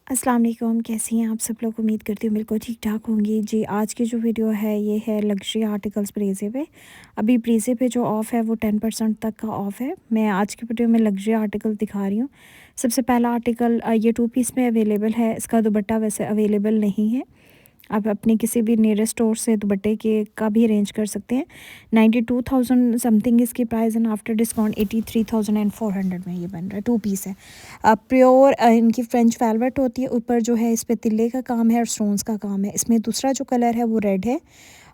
अस्सलाम वालेकुम, कैसी हैं आप सब लोग। उम्मीद करती हूँ बिल्कुल ठीक ठाक होंगी जी। आज की जो वीडियो है ये है लग्जरी आर्टिकल्स प्रीज़े पे। अभी प्रीज़े पे जो ऑफ़ है वो 10% तक का ऑफ़ है। मैं आज की वीडियो में लग्जरी आर्टिकल दिखा रही हूँ। सबसे पहला आर्टिकल ये 2 पीस में अवेलेबल है। इसका दुपट्टा वैसे अवेलेबल नहीं है। आप अपने किसी भी नियरेस्ट स्टोर से दुपट्टे के का भी अरेंज कर सकते हैं। 92,000 समथिंग इसकी प्राइस एंड आफ्टर डिस्काउंट 83,400 में ये बन रहा है। 2 पीस है। प्योर इनकी फ्रेंच वेलवेट होती है। ऊपर जो है इस पे तिल्ले का काम है और स्टोन्स का काम है। इसमें दूसरा जो कलर है वो रेड है,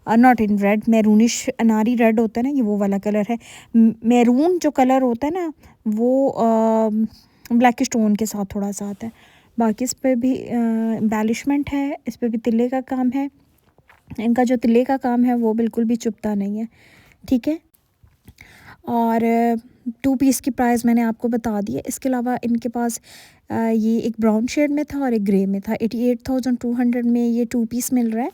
नॉट इन रेड, मैरूनिश अनारी रेड होता है ना, ये वो वाला कलर है। मैरून जो कलर होता है ना वो ब्लैक स्टोन के साथ थोड़ा सा आता है। बाकी इस पे भी एम्बेलिशमेंट है, इस पे भी तिल्ले का काम है। इनका जो तिल्ले का काम है वो बिल्कुल भी चुभता नहीं है, ठीक है। और 2 पीस की प्राइस मैंने आपको बता दी है। इसके अलावा इनके पास ये एक ब्राउन शेड में था और एक ग्रे में था। 88,200 में ये 2 पीस मिल रहा है।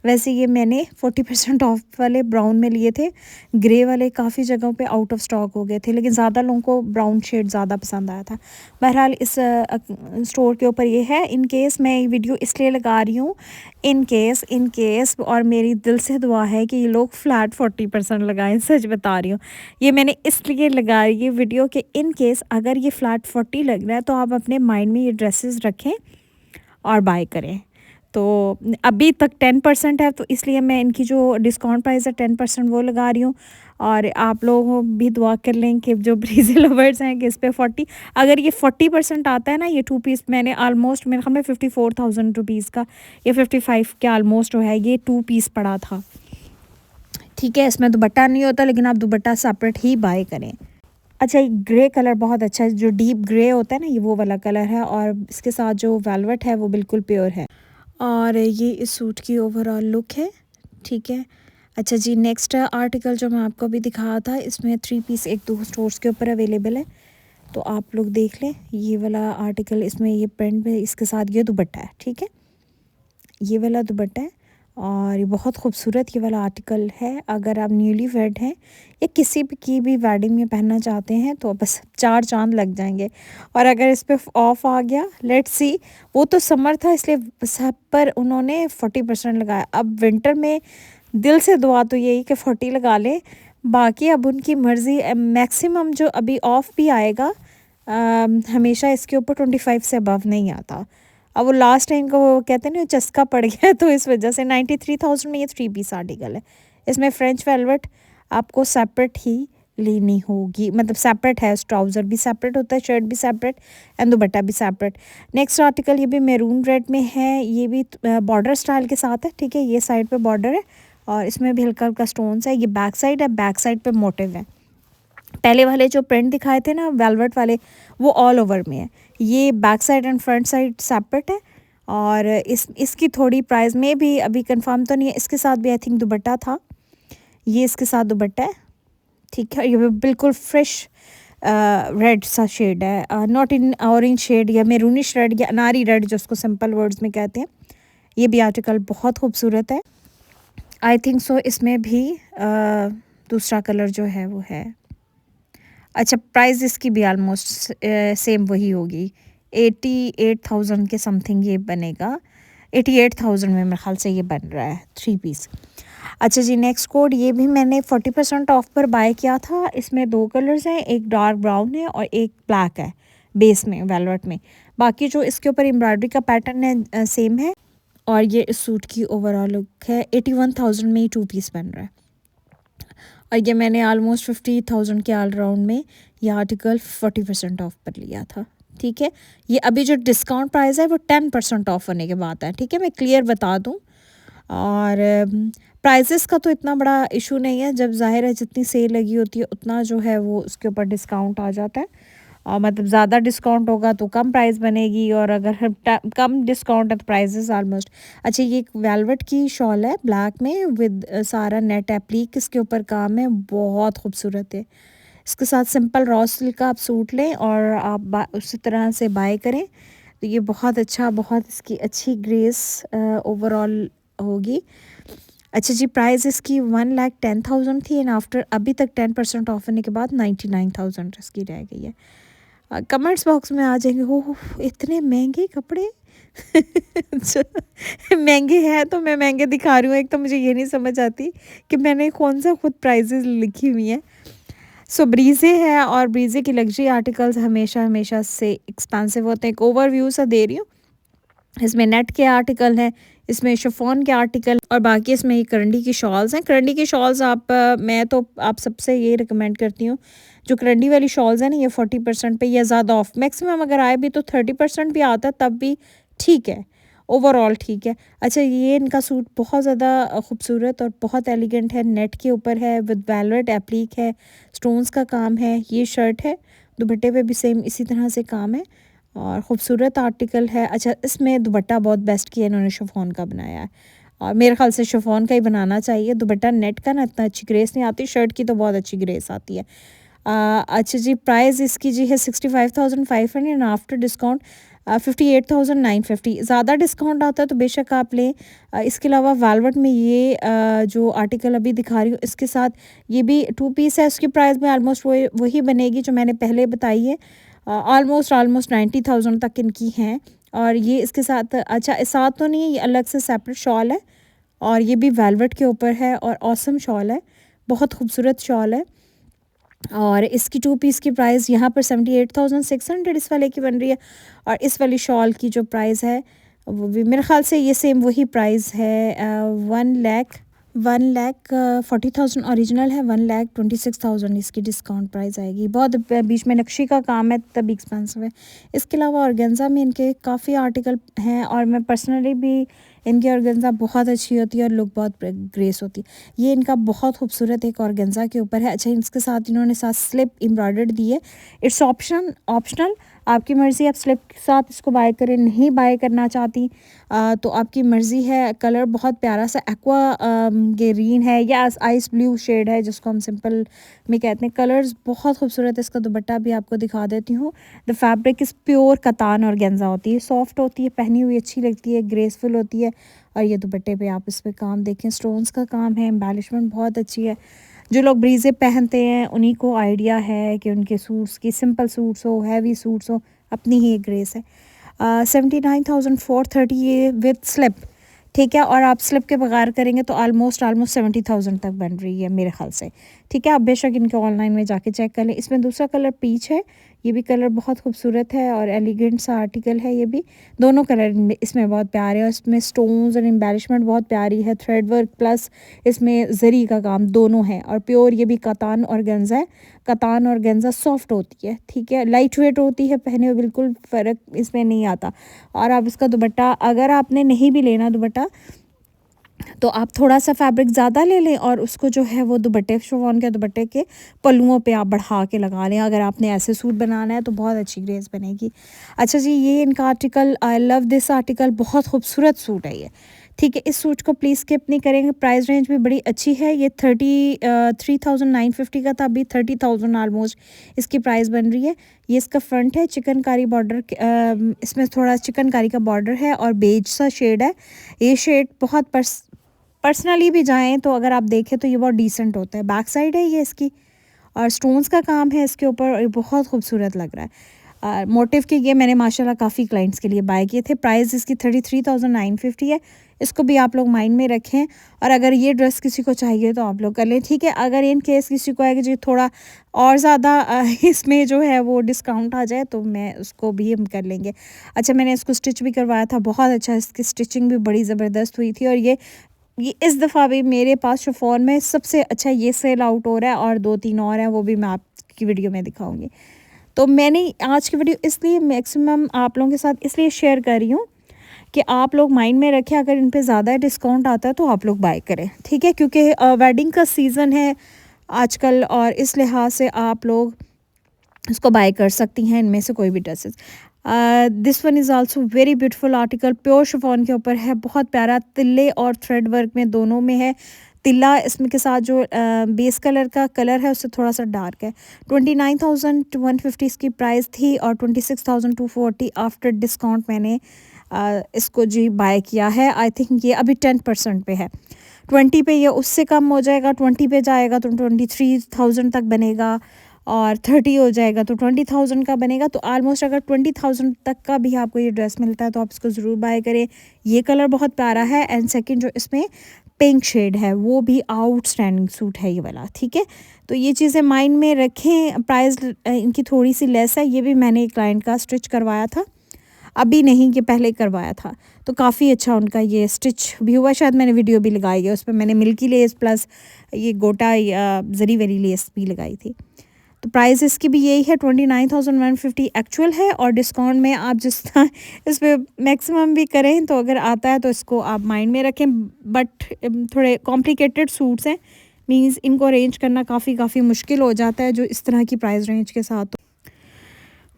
वैसे ये मैंने 40% ऑफ वाले ब्राउन में लिए थे। ग्रे वाले काफ़ी जगहों पे आउट ऑफ स्टॉक हो गए थे, लेकिन ज़्यादा लोगों को ब्राउन शेड ज़्यादा पसंद आया था। बहरहाल इस स्टोर के ऊपर ये है। इन केस मैं ये वीडियो इसलिए लगा रही हूँ, इन केस और मेरी दिल से दुआ है कि ये लोग फ्लैट 40% लगाएं। सच बता रही हूँ, ये मैंने इसलिए लगा रही है वीडियो कि इन केस अगर ये फ्लैट 40 लग रहा है तो आप अपने माइंड में ये ड्रेसेस रखें और बाय करें। तो अभी तक 10% है, तो इसलिए मैं इनकी जो डिस्काउंट प्राइस है 10% वो लगा रही हूँ। और आप लोग भी दुआ कर लें कि जो ब्रीज़ी लवर्स हैं कि इस पे 40, अगर ये 40% आता है ना, ये 2 पीस मैंने ऑलमोस्ट मेरे ख्याल में 54,000 रुपीज़ का या 55 के ऑलमोस्ट जो है ये 2 पीस पड़ा था, ठीक है। इसमें दुपट्टा नहीं होता, लेकिन आप दुपट्टा सेपरेट ही बाय करें। अच्छा, ये ग्रे कलर बहुत अच्छा है, जो डीप ग्रे होता है ना, ये वो वाला कलर है। और इसके साथ जो वेलवेट है वो बिल्कुल प्योर है। और ये इस सूट की ओवरऑल लुक है, ठीक है। अच्छा जी, नेक्स्ट आर्टिकल जो मैं आपको अभी दिखाया था, इसमें 3 पीस एक दो स्टोर्स के ऊपर अवेलेबल है, तो आप लोग देख लें। ये वाला आर्टिकल, इसमें ये प्रिंट में इसके साथ ये दुपट्टा है, ठीक है। ये वाला दुपट्टा है और ये बहुत खूबसूरत ये वाला आर्टिकल है। अगर आप न्यूली वेड हैं या किसी भी की भी वेडिंग में पहनना चाहते हैं तो बस 4 चांद लग जाएंगे। और अगर इस पे ऑफ आ गया, लेट्स सी, वो तो समर था इसलिए सब पर उन्होंने 40% लगाया। अब विंटर में दिल से दुआ तो यही कि 40 लगा लें, बाकी अब उनकी मर्ज़ी। मैक्सिमम जो अभी ऑफ भी आएगा हमेशा इसके ऊपर 25 से अबव नहीं आता। अब वो लास्ट टाइम का वो कहते हैं ना चस्का पड़ गया, तो इस वजह से 93,000 में ये 3 पीस आर्टिकल है। इसमें फ्रेंच वेलवेट आपको सेपरेट ही लेनी होगी, मतलब सेपरेट है। ट्राउज़र भी सेपरेट होता है, शर्ट भी सेपरेट एंड दुपट्टा भी सेपरेट। नेक्स्ट आर्टिकल ये भी मैरून रेड में है। ये भी बॉर्डर स्टाइल के साथ है, ठीक है। ये साइड पे बॉर्डर है और इसमें भी हल्का हल्का स्टोन्स है। ये बैक साइड है, बैक साइड पे मोटिव है। पहले वाले जो प्रिंट दिखाए थे ना वेलवेट वाले, वो ऑल ओवर में है। ये back side and front side separate है। और इसकी थोड़ी प्राइस में भी अभी कंफर्म तो नहीं है। इसके साथ भी आई थिंक दुपट्टा था। ये इसके साथ दुपट्टा है, ठीक है। ये भी बिल्कुल फ्रेश रेड सा शेड है, नॉट इन ऑरेंज शेड या मेरूनिश रेड या अनारी रेड जो उसको सिंपल वर्ड्स में कहते हैं। ये भी आर्टिकल बहुत खूबसूरत है। आई थिंक सो इसमें भी दूसरा कलर जो है वो है। अच्छा, प्राइस इसकी भी आलमोस्ट सेम वही होगी। 88,000 के समथिंग ये बनेगा। 88,000 में मेरे ख्याल से ये बन रहा है 3 पीस। अच्छा जी, नेक्स्ट कोड ये भी मैंने 40% ऑफ पर बाय किया था। इसमें 2 कलर्स हैं, एक डार्क ब्राउन है और एक ब्लैक है बेस में वेलवेट में। बाकी जो इसके ऊपर एम्ब्रॉयडरी का पैटर्न है सेम है। और ये इस सूट की ओवरऑल लुक है। 81,000 में ही 2 पीस बन रहा है। और ये मैंने ऑलमोस्ट 50,000 के ऑल राउंड में ये आर्टिकल 40% ऑफ पर लिया था, ठीक है। ये अभी जो डिस्काउंट प्राइस है वो 10% ऑफ होने के बाद है, ठीक है। मैं क्लियर बता दूं। और प्राइसेस का तो इतना बड़ा इशू नहीं है। जब ज़ाहिर है जितनी सेल लगी होती है उतना जो है वो उसके ऊपर डिस्काउंट आ जाता है। और मतलब ज़्यादा डिस्काउंट होगा तो कम प्राइस बनेगी, और अगर कम डिस्काउंट है तो प्राइसेस ऑलमोस्ट। अच्छा, ये एक वेलवेट की शॉल है ब्लैक में विद सारा नेट एप्लीक इसके ऊपर काम है, बहुत खूबसूरत है। इसके साथ सिंपल रॉ सिल्क का आप सूट लें और आप उसी तरह से बाय करें तो ये बहुत अच्छा, बहुत इसकी अच्छी ग्रेस ओवरऑल होगी। अच्छा जी, प्राइस इसकी 1,10,000 थी एंड आफ्टर अभी तक 10% ऑफ होने के बाद 99,000 इसकी रह गई है। कमेंट्स बॉक्स में आ जाएंगे, हो इतने महंगे कपड़े, महंगे हैं तो मैं महंगे दिखा रही हूँ। एक तो मुझे ये नहीं समझ आती कि मैंने कौन सा खुद प्राइजेज़ लिखी हुई हैं। सो ब्रीज़े है और ब्रीज़े की लग्जरी आर्टिकल्स हमेशा हमेशा से एक्सपेंसिव होते हैं। एक ओवरव्यू सा दे रही हूँ। इसमें नेट के आर्टिकल हैं, इसमें शिफॉन के आर्टिकल और बाकी इसमें ये करंडी की शॉल्स हैं। करंडी की शॉल्स मैं तो आप सबसे ये रिकमेंड करती हूँ, जो करंडी वाली शॉल्स हैं ना, ये 40% पे या ज़्यादा ऑफ, मैक्सिमम अगर आए भी तो 30% भी आता है तब भी ठीक है, ओवरऑल ठीक है। अच्छा, ये इनका सूट बहुत ज़्यादा खूबसूरत और बहुत एलिगेंट है, नेट के ऊपर है, विद वेलवेट एप्लीक है, स्टोन्स का काम है। ये शर्ट है, दुपट्टे पे भी सेम इसी तरह से काम है और ख़ूबसूरत आर्टिकल है। अच्छा, इसमें दुपट्टा बहुत बेस्ट किया इन्होंने, शिफॉन का बनाया है और मेरे ख़्याल से शिफॉन का ही बनाना चाहिए। दुपट्टा नेट का ना इतना अच्छी ग्रेस नहीं आती, शर्ट की तो बहुत अच्छी ग्रेस आती है। अच्छा जी, प्राइस इसकी जी है 65,500 एंड आफ्टर डिस्काउंट 58,950। ज़्यादा डिस्काउंट आता है तो बेशक आप लें। इसके अलावा वेलवेट में ये जो आर्टिकल अभी दिखा रही हूँ, इसके साथ ये भी 2 पीस है। उसकी प्राइस में ऑलमोस्ट वही बनेगी जो मैंने पहले बताई है। ऑलमोस्ट 90,000 तक इनकी हैं। और ये इसके साथ, अच्छा इस साथ तो नहीं है, ये अलग से सेपरेट शॉल है और ये भी वेलवेट के ऊपर है और ऑसम शॉल है, बहुत खूबसूरत शॉल है। और इसकी 2 पीस की प्राइस यहाँ पर 78,600 इस वाले की बन रही है और इस वाली शॉल की जो प्राइस है वो भी मेरे ख़्याल से ये सेम वही प्राइस है। 1,40,000 ओरिजिनल है, 1,26,000 इसकी डिस्काउंट प्राइस आएगी। बहुत बीच में नक्शी का काम है तभी एक्सपेंसिव है। इसके अलावा ऑर्गेन्जा में इनके काफ़ी आर्टिकल हैं और मैं पर्सनली भी, इनकी ऑर्गेन्जा बहुत अच्छी होती है और लुक बहुत ग्रेस होती है। ये इनका बहुत खूबसूरत एक ऑर्गेन्जा के ऊपर है। अच्छा, इसके साथ इन्होंने साथ स्लिप एम्ब्रॉयडर्ड दी है। इट्स ऑप्शनल, आपकी मर्ज़ी, आप स्लिप के साथ इसको बाय करें, नहीं बाय करना चाहती तो आपकी मर्ज़ी है। कलर बहुत प्यारा सा एक्वा ग्रीन है या आइस ब्लू शेड है जिसको हम सिंपल में कहते हैं। कलर्स बहुत खूबसूरत है। इसका दुपट्टा भी आपको दिखा देती हूँ। The fabric is pure katan organza होती है, सॉफ्ट होती है, पहनी हुई अच्छी लगती है, ग्रेसफुल होती है। और ये दुपट्टे पे आप इस पे काम देखें, स्टोन्स का काम है, एम्बेलिशमेंट बहुत अच्छी है। जो लोग ब्रीज़े पहनते हैं उन्हीं को आइडिया है कि उनके सूट्स की, सिंपल सूट्स हो, हैवी सूट्स हो, अपनी ही एक ग्रेस है। 79,430 ये विद स्लिप, ठीक है। और आप स्लिप के बगैर करेंगे तो ऑलमोस्ट 70,000 तक बन रही है मेरे ख्याल से, ठीक है। आप बेशक इनके ऑनलाइन में जाके चेक कर लें। इसमें दूसरा कलर पीच है, ये भी कलर बहुत खूबसूरत है और एलिगेंट सा आर्टिकल है। ये भी दोनों कलर इसमें बहुत प्यारे हैं और इसमें स्टोन्स और एम्बेलिशमेंट बहुत प्यारी है, थ्रेड वर्क प्लस इसमें जरी का काम दोनों है और प्योर ये भी कतान ऑर्गेन्जा है। कतान ऑर्गेन्जा सॉफ्ट होती है, ठीक है, लाइट वेट होती है, पहने हुए बिल्कुल फ़र्क इसमें नहीं आता। और आप इसका दुपट्टा, अगर आपने नहीं भी लेना दुपट्टा तो आप थोड़ा सा फैब्रिक ज़्यादा ले लें और उसको जो है वो दुपट्टे, शिफॉन के दुपट्टे के पल्लुओं पे आप बढ़ा के लगा लें। अगर आपने ऐसे सूट बनाना है तो बहुत अच्छी ग्रेस बनेगी। अच्छा जी, ये इनका article, I love this article, बहुत खूबसूरत सूट है ये, ठीक है। इस सूट को प्लीज़ स्किप नहीं करेंगे। प्राइस रेंज भी बड़ी अच्छी है। ये 33,950 का था, अभी 30,000 ऑलमोस्ट इसकी प्राइस बन रही है। ये इसका फ्रंट है, चिकनकारी बॉर्डर, इसमें थोड़ा चिकनकारी का बॉर्डर है और बेज सा शेड है। ये शेड बहुत पर्सनली भी जाएँ तो अगर आप देखें तो ये बहुत डिसेंट होता है। बैक साइड है ये इसकी और स्टोन्स का काम है इसके ऊपर और ये बहुत खूबसूरत लग रहा है। मोटिव के ये मैंने माशाल्लाह काफ़ी क्लाइंट्स के लिए बाय किए थे। प्राइस इसकी 33,950 है। इसको भी आप लोग माइंड में रखें और अगर ये ड्रेस किसी को चाहिए तो आप लोग कर लें, ठीक है। अगर इन केस किसी को है कि जी थोड़ा और ज़्यादा इसमें जो है वो डिस्काउंट आ जाए तो मैं उसको भी हम कर लेंगे। अच्छा, मैंने इसको स्टिच भी करवाया था, बहुत अच्छा, इसकी स्टिचिंग भी बड़ी ज़बरदस्त हुई थी और ये इस दफ़ा भी मेरे पास शिफॉन में सबसे अच्छा ये सेल आउट हो रहा है और 2-3 और हैं, वो भी मैं आपकी वीडियो में दिखाऊंगी। तो मैंने आज की वीडियो इसलिए मैक्सिमम आप लोगों के साथ इसलिए शेयर कर रही हूँ कि आप लोग माइंड में रखें, अगर इन पे ज़्यादा डिस्काउंट आता है तो आप लोग बाय करें, ठीक है। क्योंकि वेडिंग का सीज़न है आजकल और इस लिहाज से आप लोग इसको बाय कर सकती हैं, इनमें से कोई भी dresses. This one is also very beautiful article, pure chiffon के ऊपर है, बहुत प्यारा, तिल्ले और थ्रेड वर्क में दोनों में है। तिल्ला इसमें के साथ जो बेस कलर का कलर है उससे थोड़ा सा डार्क है। 29,150 इसकी प्राइस थी और 26,240 आफ्टर डिस्काउंट मैंने इसको जी बाय किया है। आई थिंक ये अभी 10% पे है, 20 पे ये उससे कम हो जाएगा, 20 पे जाएगा तो 23,000 तक बनेगा और 30 हो जाएगा तो 20,000 का बनेगा। तो ऑलमोस्ट अगर 20,000 तक का भी आपको ये ड्रेस मिलता है तो आप इसको ज़रूर बाय करें। ये कलर बहुत प्यारा है एंड सेकंड जो इसमें पिंक शेड है वो भी आउटस्टैंडिंग सूट है ये वाला, ठीक है। तो ये चीज़ें माइंड में रखें। प्राइस इनकी थोड़ी सी लेस है। ये भी मैंने एक क्लाइंट का स्टिच करवाया था, अभी नहीं, ये पहले करवाया था। तो काफ़ी अच्छा उनका ये स्टिच भी हुआ, शायद मैंने वीडियो भी लगाई है, उस पर मैंने मिल्की लेस प्लस ये गोटा जरी वाली लेस भी लगाई थी। तो प्राइस इसकी भी यही है, 29,150 एक्चुअल है और डिस्काउंट में आप जिस तरह इस पर मैक्सिमम भी करें तो अगर आता है तो इसको आप माइंड में रखें। बट थोड़े कॉम्प्लिकेटेड सूट्स हैं, मींस इनको अरेंज करना काफ़ी मुश्किल हो जाता है जो इस तरह की प्राइस रेंज के साथ।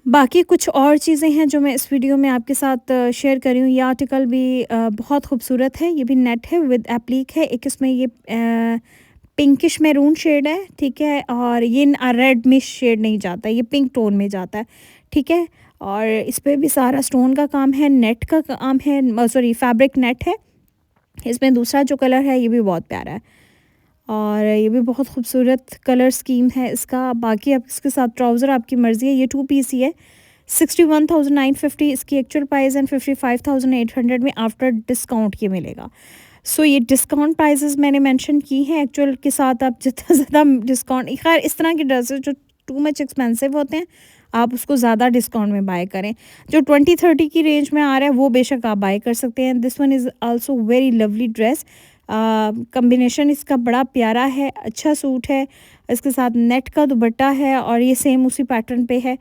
बाकी कुछ और चीज़ें हैं जो मैं इस वीडियो में आपके साथ शेयर कर रही हूँ। ये आर्टिकल भी बहुत खूबसूरत है। ये भी नेट है विद एप्लीक है। एक इसमें ये पिंकिश मैरून शेड है, ठीक है, और ये रेड मिश शेड नहीं जाता, ये पिंक टोन में जाता है, ठीक है। और इस पर भी सारा स्टोन का काम है, नेट का काम है, सॉरी फैब्रिक नेट है। इसमें दूसरा जो कलर है ये भी बहुत प्यारा है और ये भी बहुत खूबसूरत कलर स्कीम है इसका। बाकी आप इसके साथ ट्राउज़र आपकी मर्ज़ी है। ये 2 पीस ही है। 61,950 इसकी एक्चुअल प्राइस एंड 55,800 में आफ्टर डिस्काउंट ये मिलेगा। सो ये डिस्काउंट प्राइसेस मैंने मेंशन की हैं। एक्चुअल के साथ आप जितना ज़्यादा डिस्काउंट, खैर इस तरह के ड्रेसेस जो टू मच एक्सपेंसिव होते हैं आप उसको ज़्यादा डिस्काउंट में बाय करें। जो 20-30 की रेंज में आ रहा है वो बेशक आप बाय कर सकते हैं। This one is also very lovely dress. Combination इसका बड़ा प्यारा है, अच्छा सूट है। इसके साथ नेट का दुपट्टा है और ये सेम उसी पैटर्न पे है।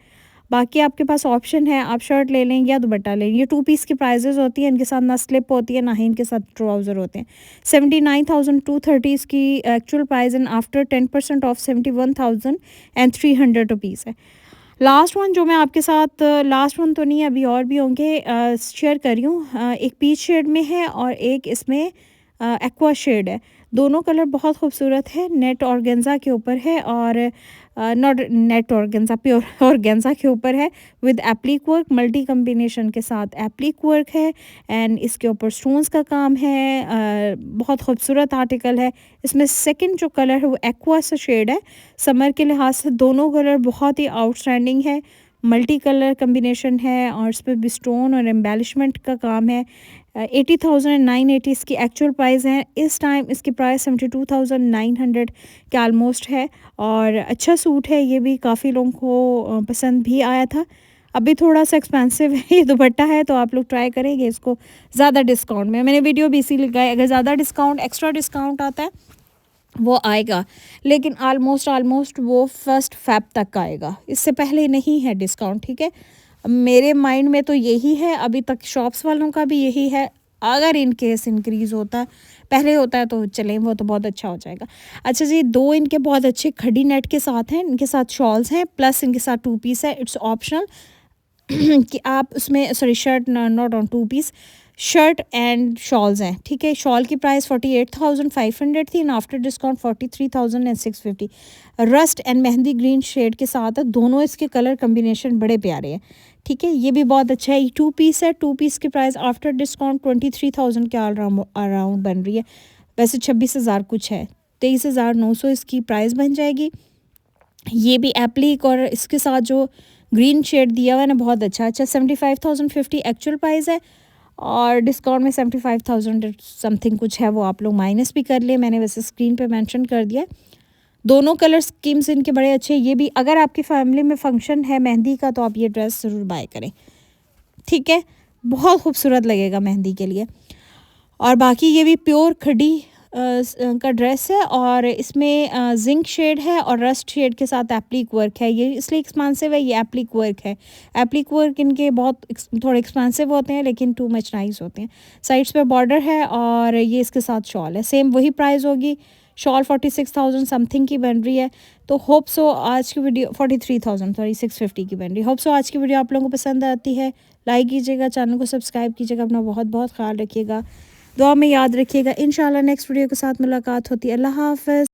बाकी आपके पास ऑप्शन है, आप शर्ट ले लें या दुपट्टा ले लें। ये 2 पीस की प्राइसेस होती हैं, इनके साथ ना स्लिप होती है ना ही इनके साथ ट्राउज़र होते हैं। 79,230 इसकी actual price and after 10% of 71,300 rupees है। लास्ट वन जो मैं आपके साथ, लास्ट वन तो नहीं अभी और भी होंगे, शेयर कर रही हूँ। एक पीच शेड में है और एक इसमें एक्वा शेड है। दोनों कलर बहुत खूबसूरत है। नेट ऑर्गेन्जा के ऊपर है और not net organza, pure organza के ऊपर है with applique work, multi combination के साथ एप्लिक वर्क है एंड इसके ऊपर स्टोन्स का काम है। बहुत खूबसूरत आर्टिकल है। इसमें सेकंड जो कलर है वो एक्वा सा शेड है। समर के लिहाज से दोनों कलर बहुत ही आउटस्टैंडिंग है। मल्टी कलर कम्बिनेशन है और इस पर भी स्टोन और एम्बेलिशमेंट का काम है। 80,980 इसकी एक्चुअल प्राइस है। इस टाइम इसकी प्राइस 72,900 के आलमोस्ट है और अच्छा सूट है। ये भी काफ़ी लोगों को पसंद भी आया था। अभी थोड़ा सा एक्सपेंसिव है ये दुपट्टा है, तो आप लोग ट्राई करेंगे इसको ज़्यादा डिस्काउंट में। मैंने वीडियो भी इसीलिए लगाई, अगर ज़्यादा डिस्काउंट, एक्स्ट्रा डिस्काउंट आता है वो आएगा, लेकिन ऑलमोस्ट वो 1 फ़ेब तक का आएगा, इससे पहले नहीं है डिस्काउंट, ठीक है। मेरे माइंड में तो यही है, अभी तक शॉप्स वालों का भी यही है। अगर इन केस इंक्रीज़ होता, पहले होता है तो चलें, वो तो बहुत अच्छा हो जाएगा। अच्छा जी, 2 इनके बहुत अच्छे खड़ी नेट के साथ हैं, इनके साथ शॉल्स हैं प्लस इनके साथ 2 पीस है। इट्स ऑप्शनल कि आप उसमें, sorry shirt not on 2 piece, shirt and shawls हैं, ठीक है। शॉल की प्राइस 48,500 थी and after discount 43,650। Rust and mehndi green shade के साथ है। दोनों इसके कलर कम्बिनेशन बड़े प्यारे हैं, ठीक है। ये भी बहुत अच्छा है। 2 पीस है। 2 पीस की प्राइस आफ्टर डिस्काउंट 23,000 के अराउंड बन रही है। वैसे 26,000 कुछ है, 23,900 इसकी प्राइस बन जाएगी। ये भी एप्लिक और इसके साथ जो ग्रीन शेड दिया हुआ है ना, बहुत अच्छा। 75,050 एक्चुअल प्राइस है और डिस्काउंट में 75,000 समथिंग कुछ है, वो आप लोग माइनस भी कर लें, मैंने वैसे स्क्रीन पे मेंशन कर दिया। दोनों कलर स्कीम्स इनके बड़े अच्छे। ये भी अगर आपकी फैमिली में फंक्शन है मेहंदी का तो आप ये ड्रेस ज़रूर बाय करें, ठीक है। बहुत खूबसूरत लगेगा मेहंदी के लिए। और बाकी ये भी प्योर खड़ी का ड्रेस है और इसमें जिंक शेड है और रस्ट शेड के साथ एप्लिक वर्क है। ये इसलिए एक्सपेंसिव है, ये एप्लिक वर्क है। एप्लिक वर्क इनके बहुत थोड़े एक्सपेंसिव होते हैं लेकिन टू मच नाइस होते हैं। साइड्स पे बॉर्डर है और ये इसके साथ शॉल है। सेम वही प्राइस होगी। शॉल 46,000 समथिंग की बन रही है। तो होप सो आज की वीडियो 43,000 सॉरी 650 की बन रही है। होप सो आज की वीडियो आप लोगों को पसंद आती है। लाइक कीजिएगा, चैनल को सब्सक्राइब कीजिएगा, अपना बहुत बहुत ख्याल रखिएगा, दुआ में याद रखिएगा। इंशाल्लाह नेक्स्ट वीडियो के साथ मुलाकात होती है। अल्लाह हाफ़िज़।